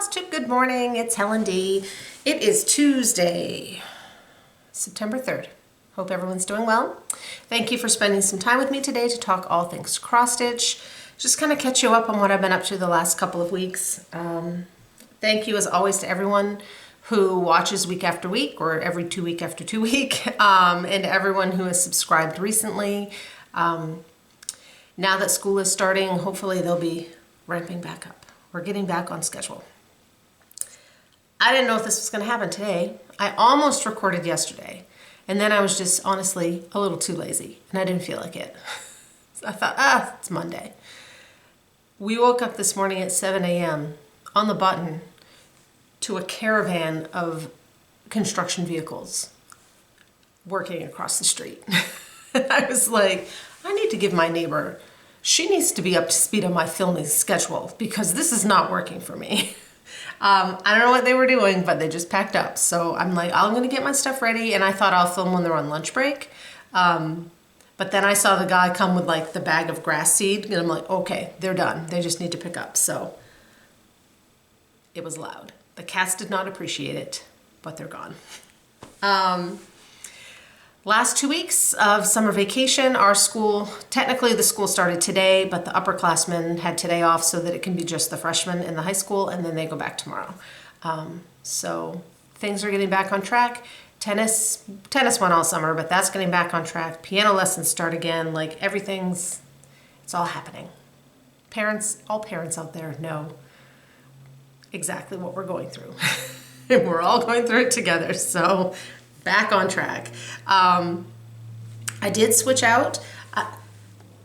Flosstube, good morning. It's Helen D. It is Tuesday, September 3rd. Hope everyone's doing well. Thank you for spending some time with me today to talk all things cross stitch. Just kind of catch you up on what I've been up to the last couple of weeks. Thank you as always to everyone who watches week after week or every 2 week after 2 week, and everyone who has subscribed recently. Now that school is starting, hopefully they'll be ramping back up. We're getting back on schedule. I didn't know if this was going to happen today. I almost recorded yesterday, and then I was just honestly a little too lazy, and I didn't feel like it. So I thought, it's Monday. We woke up this morning at 7 a.m. on the button to a caravan of construction vehicles working across the street. I was like, I need to give my neighbor, she needs to be up to speed on my filming schedule because this is not working for me. I don't know what they were doing, but they just packed up. So I'm like, I'm gonna get my stuff ready, and I thought I'll film when they're on lunch break. But then I saw the guy come with like the bag of grass seed, and I'm like, okay, they're done. They just need to pick up. So it was loud. The cats did not appreciate it, but they're gone. Last 2 weeks of summer vacation, our school, technically the school started today, but the upperclassmen had today off so that it can be just the freshmen in the high school, and then they go back tomorrow. So things are getting back on track. Tennis went all summer, but that's getting back on track. Piano lessons start again. Like it's all happening. All parents out there know exactly what we're going through. And we're all going through it together. So back on track. I did switch out.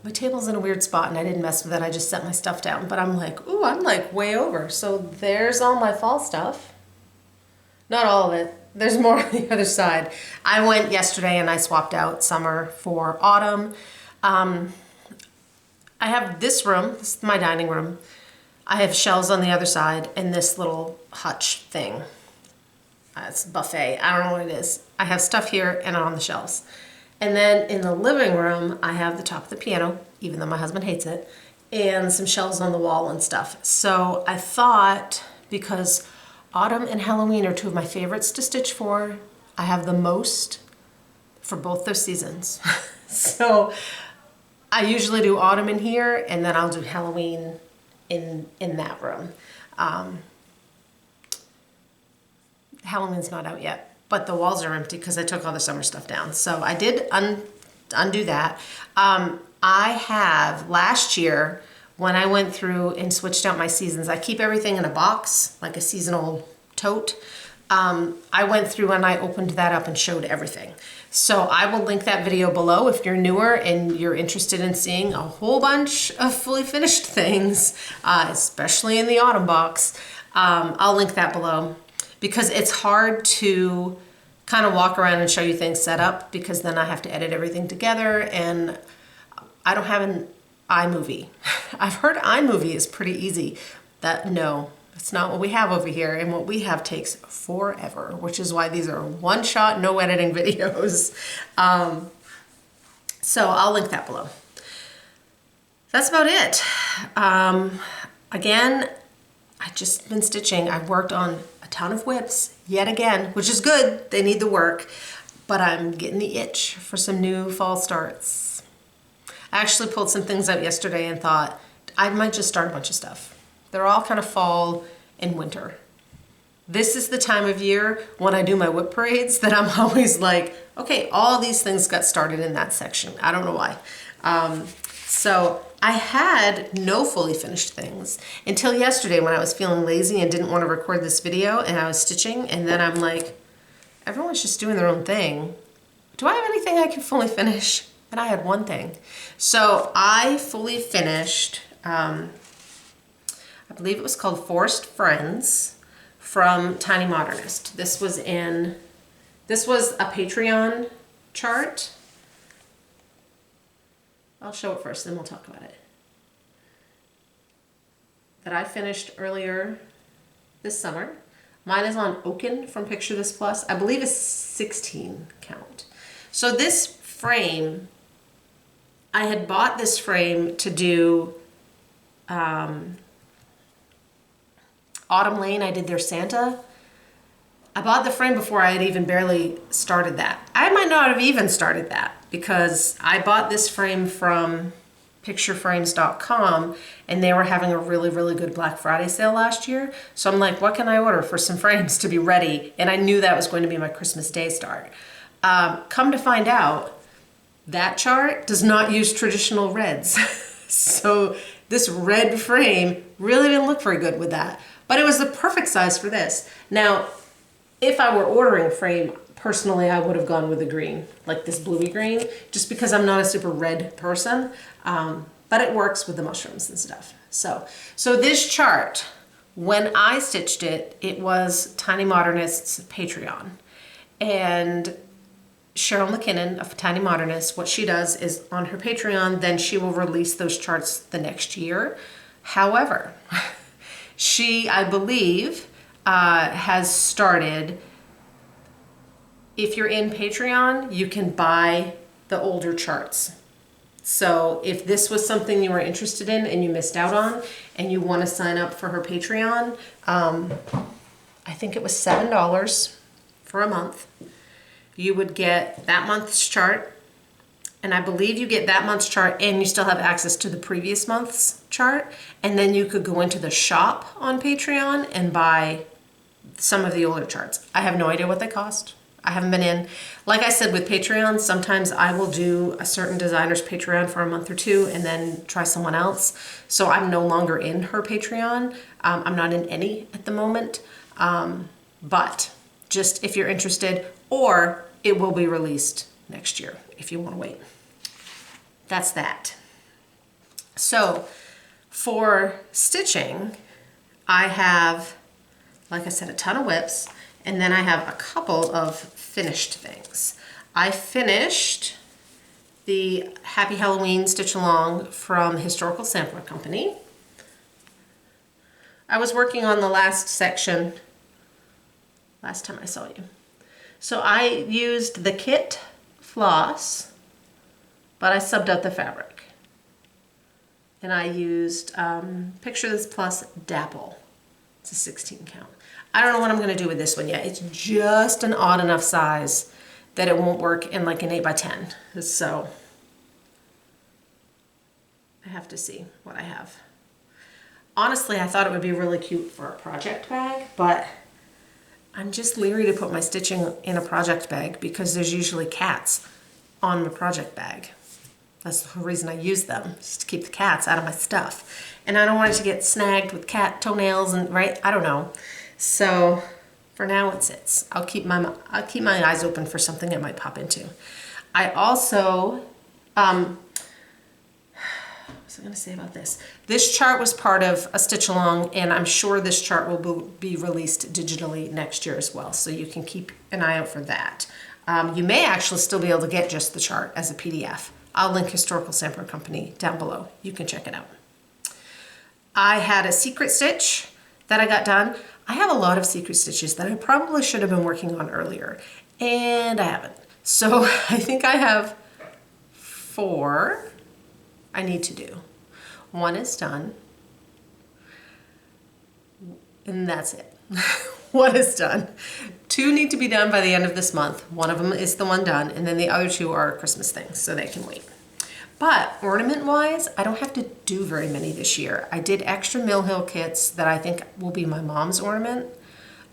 My table's in a weird spot and I didn't mess with it. I just set my stuff down, but I'm like, ooh, I'm like way over. So there's all my fall stuff. Not all of it. There's more on the other side. I went yesterday and I swapped out summer for autumn. I have this room, this is my dining room. I have shelves on the other side and this little hutch thing. It's a buffet. I don't know what it is. I have stuff here and on the shelves. And then in the living room, I have the top of the piano, even though my husband hates it, and some shelves on the wall and stuff. So I thought, because autumn and Halloween are two of my favorites to stitch for, I have the most for both those seasons. So I usually do autumn in here, and then I'll do Halloween in that room. Halloween's not out yet, but the walls are empty because I took all the summer stuff down. So I did undo that. I have last year, when I went through and switched out my seasons, I keep everything in a box, like a seasonal tote. I went through and I opened that up and showed everything. So I will link that video below if you're newer and you're interested in seeing a whole bunch of fully finished things, especially in the autumn box. I'll link that below, because it's hard to kind of walk around and show you things set up, because then I have to edit everything together, and I don't have an iMovie. I've heard iMovie is pretty easy. No, it's not what we have over here, and what we have takes forever, which is why these are one-shot, no editing videos. So I'll link that below. That's about it. Again, I've just been stitching. I've worked on a ton of whips yet again, which is good. They need the work, but I'm getting the itch for some new fall starts. I actually pulled some things out yesterday and thought I might just start a bunch of stuff. They're all kind of fall and winter. This is the time of year when I do my whip parades that I'm always like, okay, all these things got started in that section. I don't know why. So I had no fully finished things until yesterday when I was feeling lazy and didn't want to record this video, and I was stitching, and then I'm like, everyone's just doing their own thing. Do I have anything I can fully finish? And I had one thing. So I fully finished, I believe it was called Forest Friends from Tiny Modernist. This was a Patreon chart. I'll show it first, then we'll talk about it. That I finished earlier this summer. Mine is on Oaken from Picture This Plus. I believe it's 16 count. So this frame, I had bought this frame to do Autumn Lane, I did their Santa. I bought the frame before I had even barely started that. I might not have even started that because I bought this frame from pictureframes.com and they were having a really, really good Black Friday sale last year. So I'm like, what can I order for some frames to be ready? And I knew that was going to be my Christmas Day start. Come to find out, that chart does not use traditional reds. So this red frame really didn't look very good with that, but it was the perfect size for this. Now, if I were ordering a frame, personally, I would have gone with the green, like this bluey green, just because I'm not a super red person, but it works with the mushrooms and stuff. So this chart, when I stitched it, it was Tiny Modernist's Patreon. And Cheryl McKinnon of Tiny Modernist, what she does is on her Patreon, then she will release those charts the next year. However, she, I believe, has started, if you're in Patreon, you can buy the older charts. So if this was something you were interested in and you missed out on and you want to sign up for her Patreon, I think it was $7 for a month. You would get that month's chart, and I believe you get that month's chart and you still have access to the previous month's chart, and then you could go into the shop on Patreon and buy some of the older charts. I have no idea what they cost. I haven't been in. Like I said, with Patreon, sometimes I will do a certain designer's Patreon for a month or two and then try someone else. So I'm no longer in her Patreon. I'm not in any at the moment, but just if you're interested, or it will be released next year if you want to wait. That's that. So for stitching, I have, like I said, a ton of whips, and then I have a couple of finished things. I finished the Happy Halloween Stitch Along from Historical Sampler Company. I was working on the last section last time I saw you. So I used the kit floss, but I subbed out the fabric. And I used Picture This Plus Dapple. It's a 16 count. I don't know what I'm gonna do with this one yet. It's just an odd enough size that it won't work in like an 8x10. So I have to see what I have. Honestly, I thought it would be really cute for a project bag, but I'm just leery to put my stitching in a project bag because there's usually cats on my project bag. That's the whole reason I use them, just to keep the cats out of my stuff. And I don't want it to get snagged with cat toenails and, right, I don't know. So for now it sits. I'll keep my eyes open for something it might pop into. I also, what was I gonna say about this? This chart was part of a stitch along, and I'm sure this chart will be released digitally next year as well, so you can keep an eye out for that. You may actually still be able to get just the chart as a PDF. I'll link Historical Sampler Company down below. You can check it out. I had a secret stitch that I got done. I have a lot of secret stitches that I probably should have been working on earlier, and I haven't. So I think I have 4 I need to do. 1 is done, and that's it. 1 is done. 2 need to be done by the end of this month. 1 of them is the one done, and then the other 2 are Christmas things, so they can wait. But ornament-wise, I don't have to do very many this year. I did extra Mill Hill kits that I think will be my mom's ornament.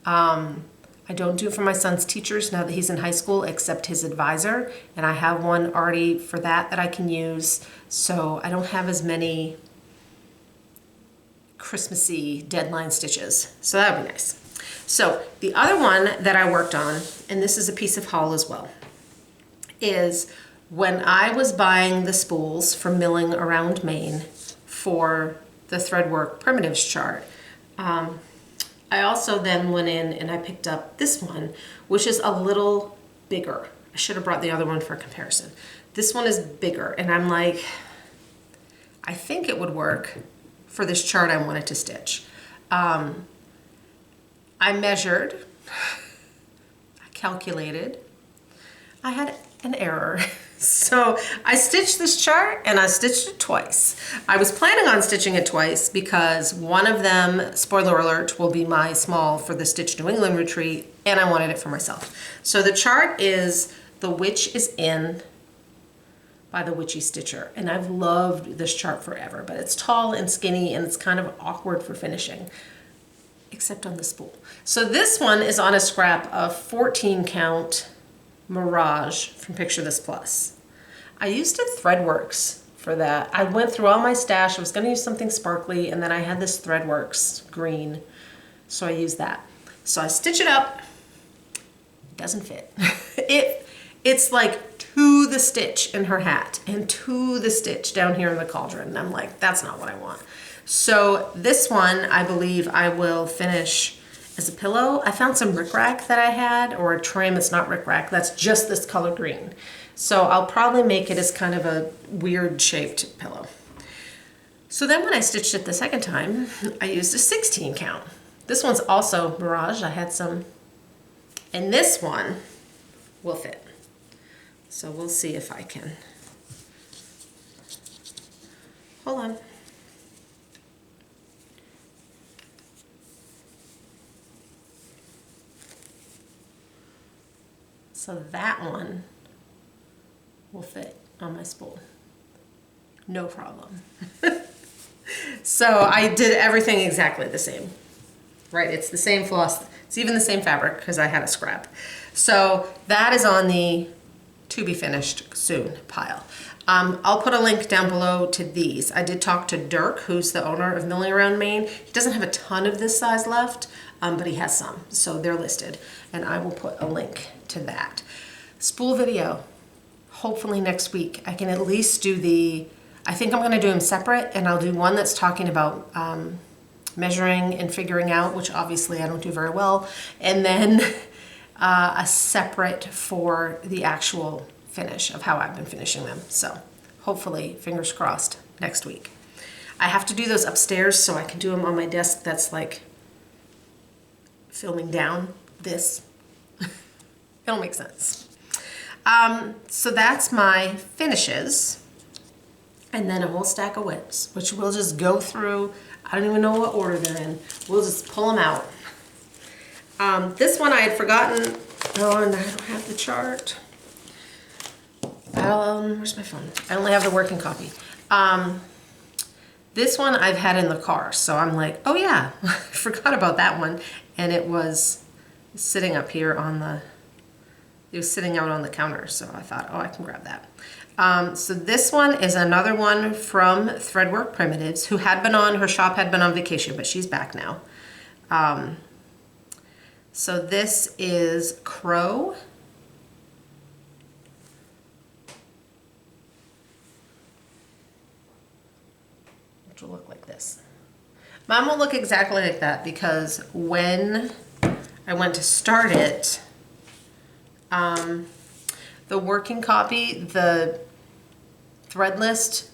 I don't do it for my son's teachers now that he's in high school, except his advisor, and I have one already for that I can use, so I don't have as many Christmassy deadline stitches, so that would be nice. So the other one that I worked on, and this is a piece of haul as well, is when I was buying the spools from Milling Around Maine for the Threadwork Primitives chart, I also then went in and I picked up this one, which is a little bigger. I should have brought the other one for comparison. This one is bigger, and I'm like, I think it would work for this chart I wanted to stitch. I measured, I calculated. I had an error. So I stitched this chart and I stitched it twice. I was planning on stitching it twice because one of them, spoiler alert, will be my small for the Stitch New England retreat, and I wanted it for myself. So the chart is The Witch is In by the Witchy Stitcher, and I've loved this chart forever, but it's tall and skinny and it's kind of awkward for finishing, except on the spool. So this one is on a scrap of 14 count Mirage from Picture This Plus. I used a Threadworks for that. I went through all my stash. I was going to use something sparkly, and then I had this Threadworks green, so I used that. So I stitch it up. It doesn't fit. It's like to the stitch in her hat and to the stitch down here in the cauldron, and I'm like, that's not what I want. So this one, I believe I will finish as a pillow. I found some rickrack that I had, or a trim. It's not rickrack, that's just this color green. So I'll probably make it as kind of a weird shaped pillow. So then when I stitched it the second time, I used a 16 count. This one's also Mirage. I had some, and this one will fit. So we'll see if I can. Hold on. So that one will fit on my spool. No problem. So I did everything exactly the same, right? It's the same floss. It's even the same fabric because I had a scrap. So that is on the to be finished soon pile. I'll put a link down below to these. I did talk to Dirk, who's the owner of Milling Around Maine. He doesn't have a ton of this size left, but he has some, so they're listed. And I will put a link to that. Spool video, hopefully next week. I can at least do I think I'm gonna do them separate, and I'll do one that's talking about measuring and figuring out, which obviously I don't do very well, and then a separate for the actual finish of how I've been finishing them. So hopefully, fingers crossed, next week. I have to do those upstairs so I can do them on my desk that's like filming down this. It'll make sense. So that's my finishes, and then a whole stack of WIPs, which we'll just go through. I don't even know what order they're in. We'll just pull them out. This one I had forgotten. Oh, and I don't have the chart. Where's my phone? I only have the working copy. This one I've had in the car, so I'm like, oh yeah, I forgot about that one. And it was sitting up here on the, it was sitting out on the counter, so I thought, oh, I can grab that. So this one is another one from Threadwork Primitives, who had been on, her shop had been on vacation, but she's back now. So this is Crow. Which will look like this. Mine will look exactly like that because when I went to start it, the working copy, the thread list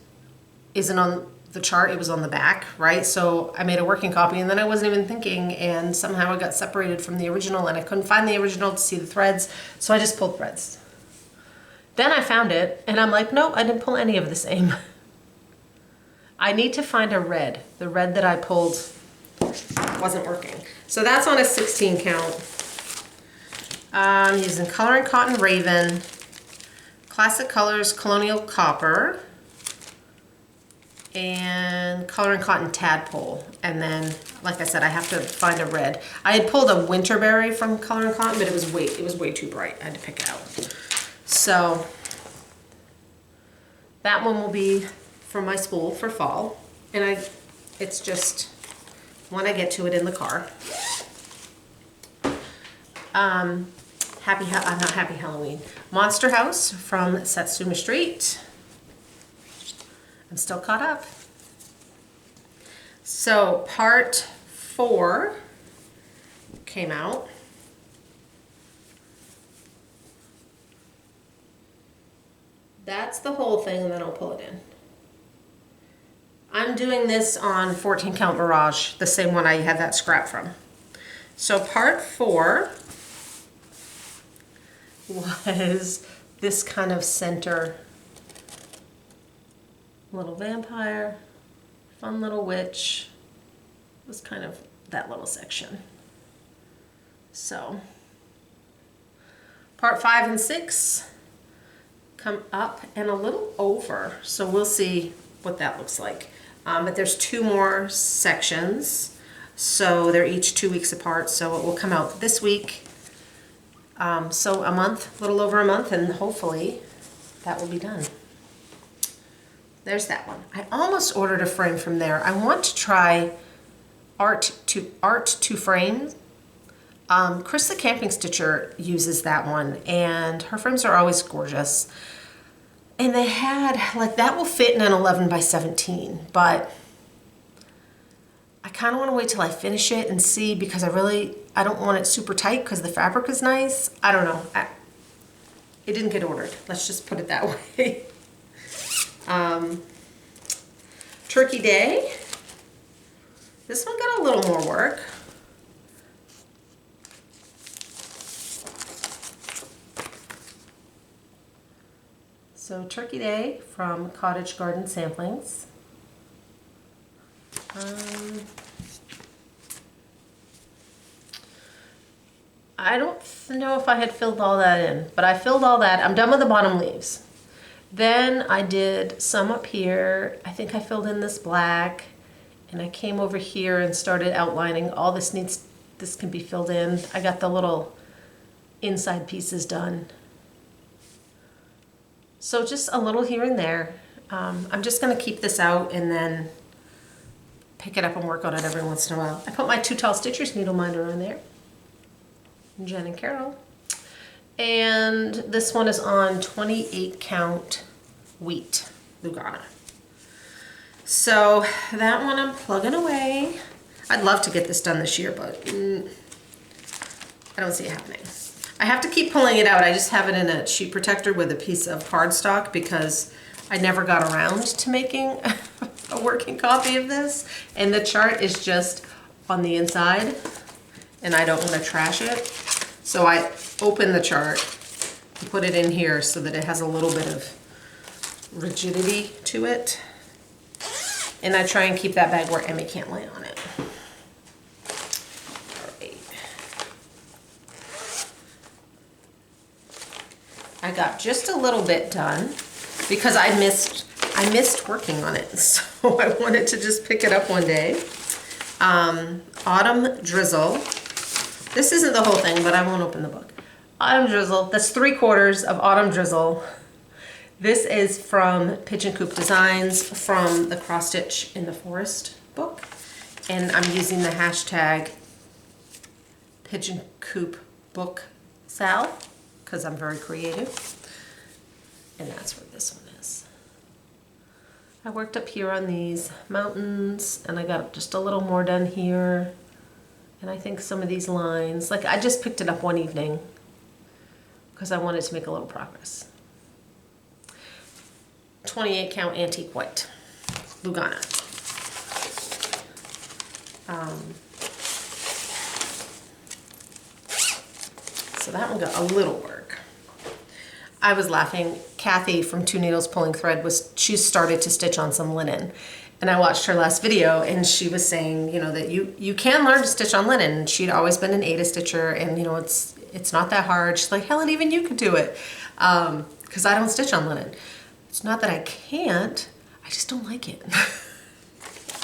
isn't on the chart, it was on the back, right? So I made a working copy and then I wasn't even thinking, and somehow it got separated from the original and I couldn't find the original to see the threads, so I just pulled threads. Then I found it and I'm like, no, I didn't pull any of the same. I need to find a red. The red that I pulled wasn't working. So that's on a 16 count. I'm using Color and Cotton Raven, Classic Colors Colonial Copper, and Color and Cotton Tadpole. And then, like I said, I have to find a red. I had pulled a Winterberry from Color and Cotton, but it was way too bright. I had to pick it out. So that one will be for my spool for fall. And it's just when I get to it in the car. Not Happy Halloween. Monster House from Satsuma Street. I'm still caught up. So part 4 came out. That's the whole thing, and then I'll pull it in. I'm doing this on 14 count Mirage, the same one I had that scrap from. So part 4 was this kind of center little vampire, fun little witch, was kind of that little section. So part 5 and 6 come up and a little over, so we'll see what that looks like. But there's 2 more sections, so they're each 2 weeks apart, so it will come out this week. So a month, a little over a month, and hopefully that will be done. There's that one. I almost ordered a frame from there. I want to try art to frame. Chris the Camping Stitcher uses that one, and her frames are always gorgeous. And they had, like, that will fit in an 11 by 17, but I kind of want to wait till I finish it and see, because I don't want it super tight because the fabric is nice. I don't know. It didn't get ordered. Let's just put it that way. Turkey Day. This one got a little more work. So Turkey Day from Cottage Garden Samplings. I don't know if I had filled all that in, but I filled all that. I'm done with the bottom leaves. Then I did some up here. I think I filled in this black, and I came over here and started outlining. All this can be filled in. I got the little inside pieces done. So just a little here and there. I'm just gonna keep this out and then pick it up and work on it every once in a while. I put my 2 Tall Stitchers needle minder on there. Jen and Carol. And this one is on 28 count wheat Lugana. So that one I'm plugging away. I'd love to get this done this year, but I don't see it happening. I have to keep pulling it out. I just have it in a sheet protector with a piece of cardstock because I never got around to making a working copy of this. And the chart is just on the inside and I don't want to trash it. So I open the chart and put it in here so that it has a little bit of rigidity to it. And I try and keep that bag where Emmy can't lay on it. I got just a little bit done because I missed working on it, so I wanted to just pick it up one day. Autumn Drizzle. This isn't the whole thing, but I won't open the book. Autumn Drizzle. That's 3/4 of Autumn Drizzle. This is from Pigeon Coop Designs from the Cross Stitch in the Forest book, and I'm using the hashtag Pigeon Coop Book Sal, because I'm very creative, and that's where this one is. I worked up here on these mountains, and I got just a little more done here, and I think some of these lines, like I just picked it up one evening because I wanted to make a little progress. 28 count antique white Lugana. So that one got a little work. I was laughing. Kathy from Two Needles Pulling Thread she started to stitch on some linen, and I watched her last video, and she was saying, you know, that you can learn to stitch on linen. She'd always been an Ada stitcher, and you know, it's not that hard. She's like, Helen, even you could do it, because I don't stitch on linen. It's not that I can't, I just don't like it.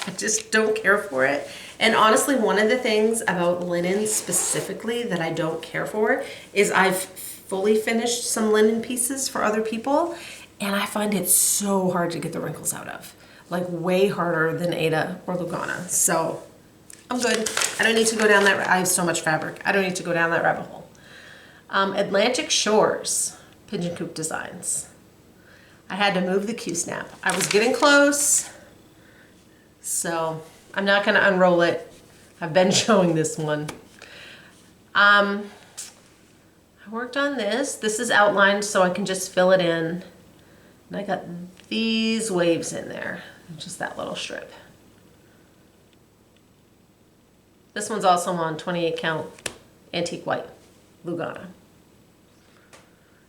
I just don't care for it. And honestly, one of the things about linen specifically that I don't care for is I've fully finished some linen pieces for other people, and I find it so hard to get the wrinkles out of. Like way harder than Ada or Lugana. So I'm good. I don't need to go down that, I have so much fabric. I don't need to go down that rabbit hole. Atlantic Shores, Pigeon Coop Designs. I had to move the Q-snap. I was getting close, so I'm not gonna unroll it. I've been showing this one. I worked on this. This is outlined so I can just fill it in. And I got these waves in there, just that little strip. This one's also on 28 count antique white Lugana.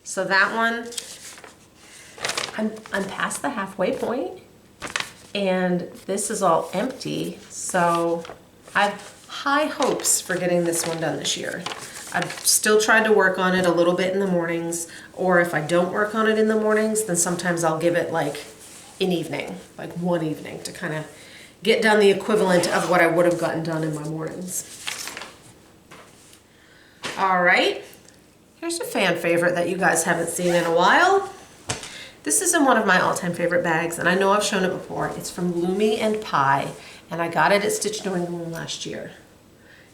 So that one, I'm past the halfway point, and this is all empty, so I've high hopes for getting this one done this year. I've still tried to work on it a little bit in the mornings, or if I don't work on it in the mornings, then sometimes I'll give it like an evening, like one evening, to kind of get done the equivalent of what I would have gotten done in my mornings. All right, here's a fan favorite that you guys haven't seen in a while. This is in one of my all-time favorite bags, and I know I've shown it before. It's from Lumi and Pie, and I got it at Stitch New England last year.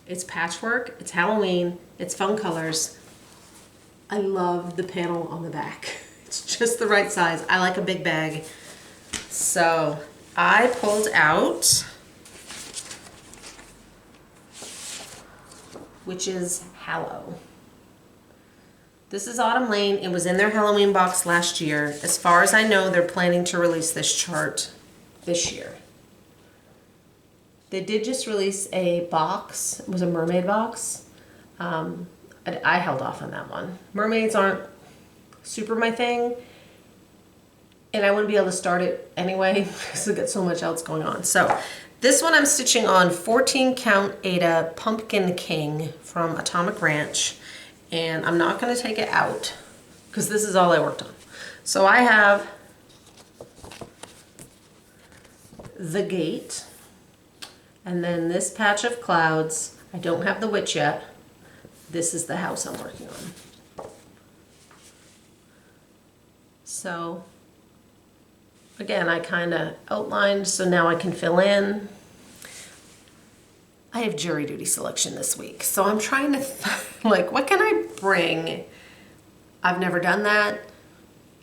It's patchwork, it's Halloween, it's fun colors. I love the panel on the back. It's just the right size. I like a big bag. So I pulled out Witch's Hallow. This is Autumn Lane. It was in their Halloween box last year. As far as I know, they're planning to release this chart this year. They did just release a box. It was a mermaid box. I held off on that one. Mermaids aren't super my thing, and I wouldn't be able to start it anyway because I got so much else going on. So this one I'm stitching on 14 count Ada Pumpkin King from Atomic Ranch. And I'm not going to take it out because this is all I worked on. So I have the gate, and then this patch of clouds. I don't have the witch yet. This is the house I'm working on. So again, I kind of outlined, so now I can fill in. I have jury duty selection this week, so I'm trying to like, what can I bring? I've never done that.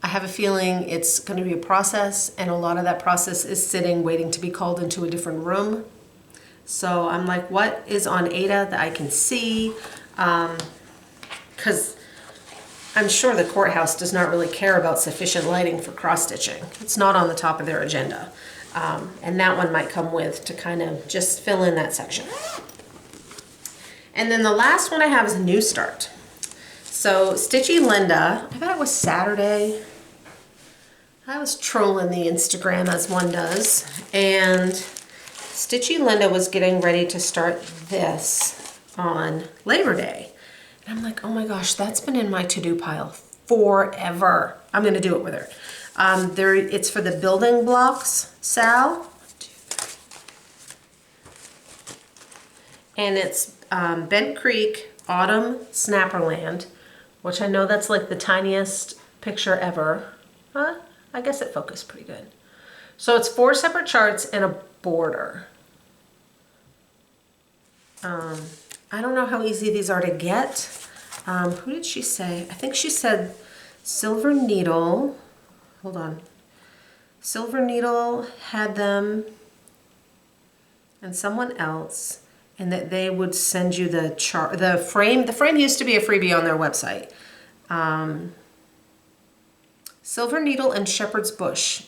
I have a feeling it's going to be a process, and a lot of that process is sitting waiting to be called into a different room. So I'm like, what is on Ada that I can see? Because I'm sure the courthouse does not really care about sufficient lighting for cross-stitching. It's not on the top of their agenda. And that one might come with to kind of just fill in that section. And then the last one I have is a new start. So Stitchy Linda, I thought it was Saturday. I was trolling the Instagram as one does. And Stitchy Linda was getting ready to start this on Labor Day. And I'm like, oh my gosh, that's been in my to-do pile forever. I'm gonna do it with her. It's for the building blocks, Sal. And it's Bent Creek Autumn Snapperland, which I know that's like the tiniest picture ever. I guess it focused pretty good. So it's 4 separate charts and a border. I don't know how easy these are to get. Who did she say? I think she said Silver Needle. Hold on. Silver Needle had them, and someone else, and that they would send you the chart, the frame. The frame used to be a freebie on their website. Silver Needle and Shepherd's Bush.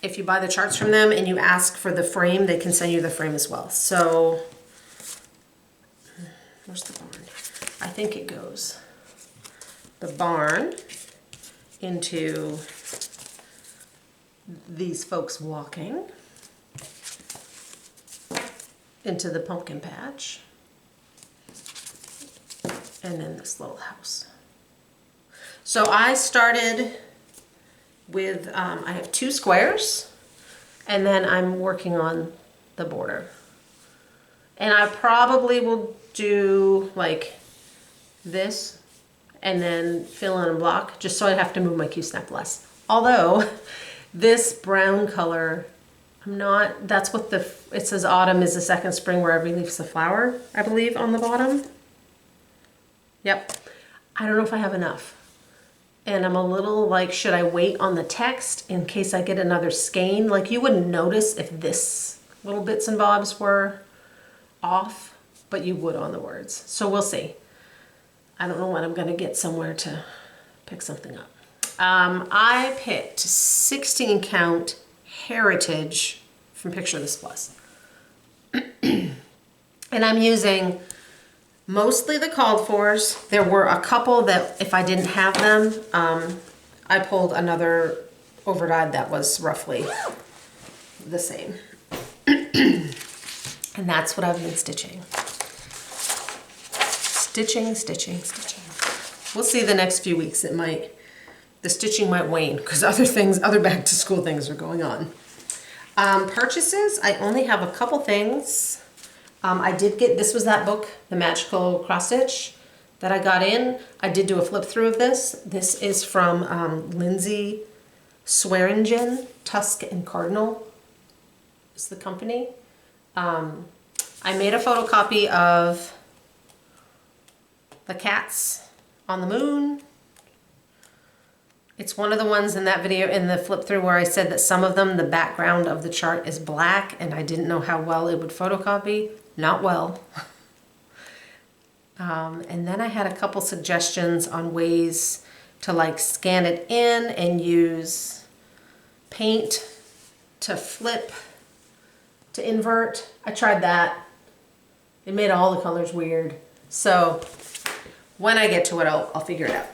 If you buy the charts from them and you ask for the frame, they can send you the frame as well. So, where's the barn? I think it goes the barn into these folks walking into the pumpkin patch, and then this little house. So I started with, I have 2 squares, and then I'm working on the border. And I probably will do like this and then fill in a block, just so I have to move my Q-snap less. Although this brown color, that's what it says autumn is the second spring where every leaf's a flower, I believe, on the bottom. Yep. I don't know if I have enough. And I'm a little like, should I wait on the text in case I get another skein? Like, you wouldn't notice if this little bits and bobs were off, but you would on the words. So we'll see. I don't know when I'm going to get somewhere to pick something up. I picked 16 count Heritage from Picture This Plus. And I'm using Mostly the called fors. There were a couple that if I didn't have them, I pulled another overdyed that was roughly the same. And that's what I've been stitching. Stitching, stitching, stitching. We'll see the next few weeks. The stitching might wane because other back to school things are going on. Purchases, I only have a couple things. I did get, this was that book, The Magical Cross Stitch, that I got in. I did do a flip through of this. This is from Lindsay Swearingen, Tusk and Cardinal is the company. I made a photocopy of the cats on the moon. It's one of the ones in that video, in the flip through, where I said that some of them, the background of the chart is black and I didn't know how well it would photocopy. Not well. And then I had a couple suggestions on ways to like scan it in and use paint to flip, to invert. I tried that. It made all the colors weird. So when I get to it, I'll figure it out.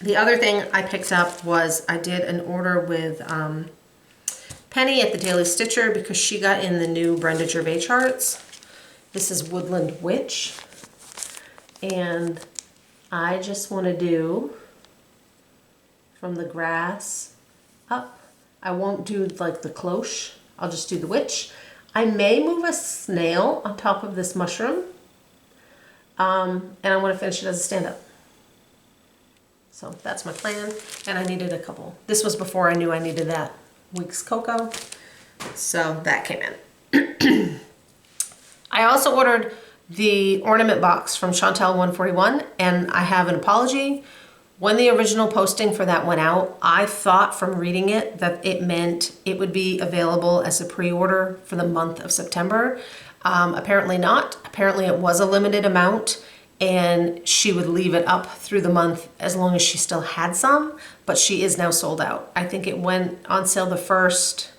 The other thing I picked up was I did an order with Penny at the Daily Stitcher because she got in the new Brenda Gervais charts. This is Woodland Witch. And I just want to do from the grass up. I won't do like the cloche. I'll just do the witch. I may move a snail on top of this mushroom. And I want to finish it as a stand-up. So that's my plan. And I needed a couple. This was before I knew I needed that week's cocoa. So that came in. I also ordered the ornament box from Chantel 141, and I have an apology. When the original posting for that went out, I thought from reading it that it meant it would be available as a pre-order for the month of September. Apparently not. Apparently it was a limited amount and she would leave it up through the month as long as she still had some, but she is now sold out. I think it went on sale the 1st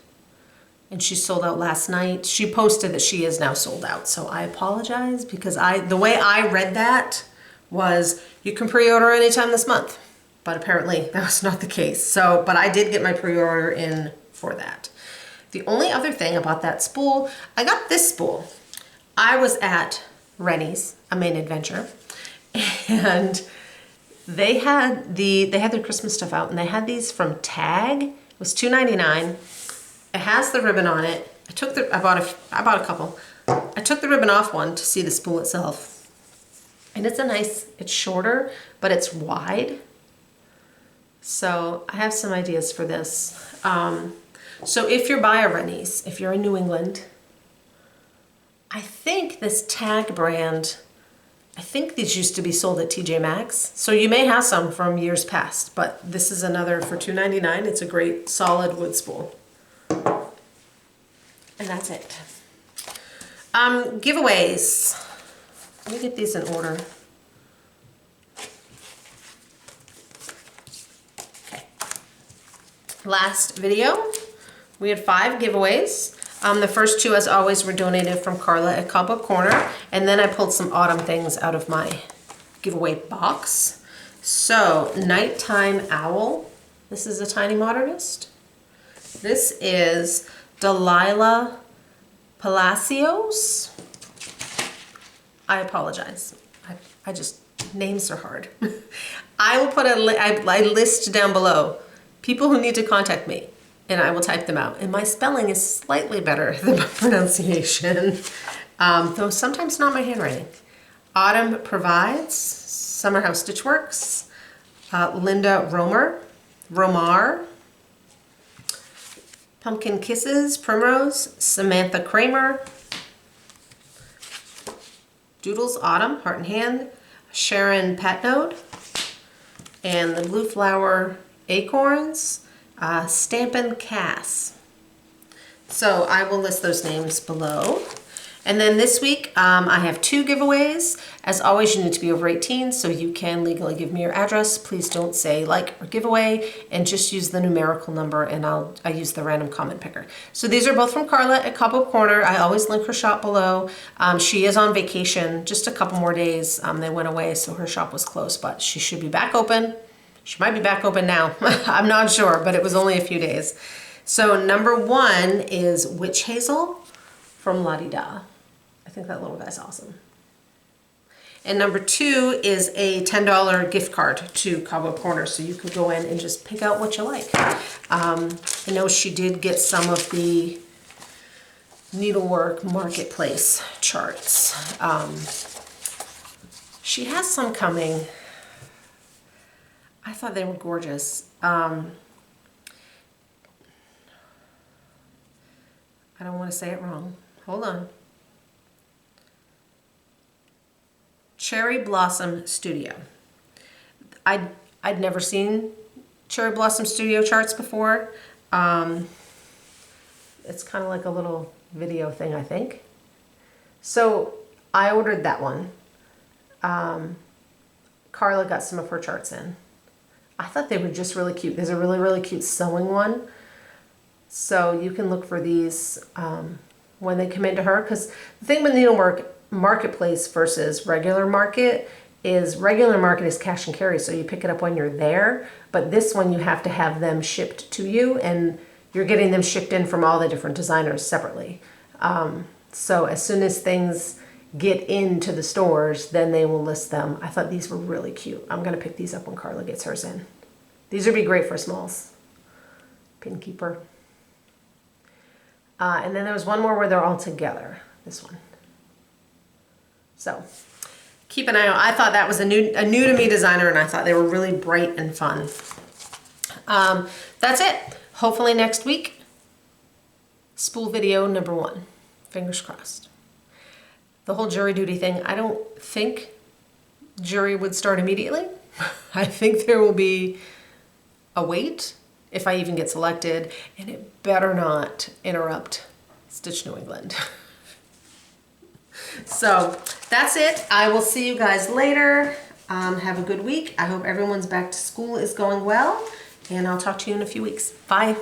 and she sold out last night. She posted that she is now sold out, so I apologize because the way I read that was you can pre-order anytime this month, but apparently that was not the case. So, but I did get my pre-order in for that. The only other thing about that spool, I got this spool. I was at Rennie's, a Main Adventure, and they had their Christmas stuff out, and they had these from Tag. It was $2.99. It has the ribbon on it. I bought a couple. I took the ribbon off one to see the spool itself. And it's shorter, but it's wide. So I have some ideas for this. So if you're by a Rennie's, if you're in New England, I think this Tag brand, I think these used to be sold at TJ Maxx. So you may have some from years past, but this is another for $2.99. It's a great solid wood spool. And that's it. Giveaways. Let me get these in order. Okay. Last video, we had 5 giveaways. The first 2, as always, were donated from Carla at Cobweb Corner. And then I pulled some autumn things out of my giveaway box. So, Nighttime Owl. This is a Tiny Modernist. This is Delilah Palacios. I apologize. I just, names are hard. I will put a list down below. People who need to contact me, and I will type them out. And my spelling is slightly better than my pronunciation, though sometimes not my handwriting. Autumn Provides, Summer House Stitchworks, Linda Romar, Pumpkin Kisses, Primrose, Samantha Cramer, Doodles Autumn, Heart and Hand, Sharon Patnode, and the Blue Flower Acorns, Stampin Cass. So I will list those names below. And then this week, I have 2 giveaways. As always, you need to be over 18, so you can legally give me your address. Please don't say like or giveaway, and just use the numerical number, and I use the random comment picker. So these are both from Carla at Cobweb Corner. I always link her shop below. She is on vacation, just a couple more days. They went away, so her shop was closed, but she should be back open. She might be back open now. I'm not sure, but it was only a few days. So number 1 is Witch Hazel from La Di Da. I think that little guy's awesome. And number 2 is a $10 gift card to Cobweb Corner, so you could go in and just pick out what you like. I know she did get some of the needlework marketplace charts. She has some coming. I thought they were gorgeous. I don't want to say it wrong. Hold on. Cherry Blossom Studio. I'd never seen Cherry Blossom Studio charts before. It's kind of like a little video thing, I think. So I ordered that one. Carla got some of her charts in. I thought they were just really cute. There's a really, really cute sewing one. So you can look for these when they come into her. Because the thing with needlework marketplace versus regular market is cash and carry, so you pick it up when you're there. But this one you have to have them shipped to you, and you're getting them shipped in from all the different designers separately. So as soon as things get into the stores, then they will list them. I thought these were really cute. I'm gonna pick these up when Carla gets hers in. These would be great for smalls. Pin keeper. And then there was one more where they're all together. This one. So keep an eye out. I thought that was a new to me designer, and I thought they were really bright and fun. That's it. Hopefully next week, spool video number 1. Fingers crossed. The whole jury duty thing, I don't think jury would start immediately. I think there will be a wait if I even get selected, and it better not interrupt Stitch New England. So that's it. I will see you guys later. Have a good week. I hope everyone's back to school is going well, and I'll talk to you in a few weeks. Bye.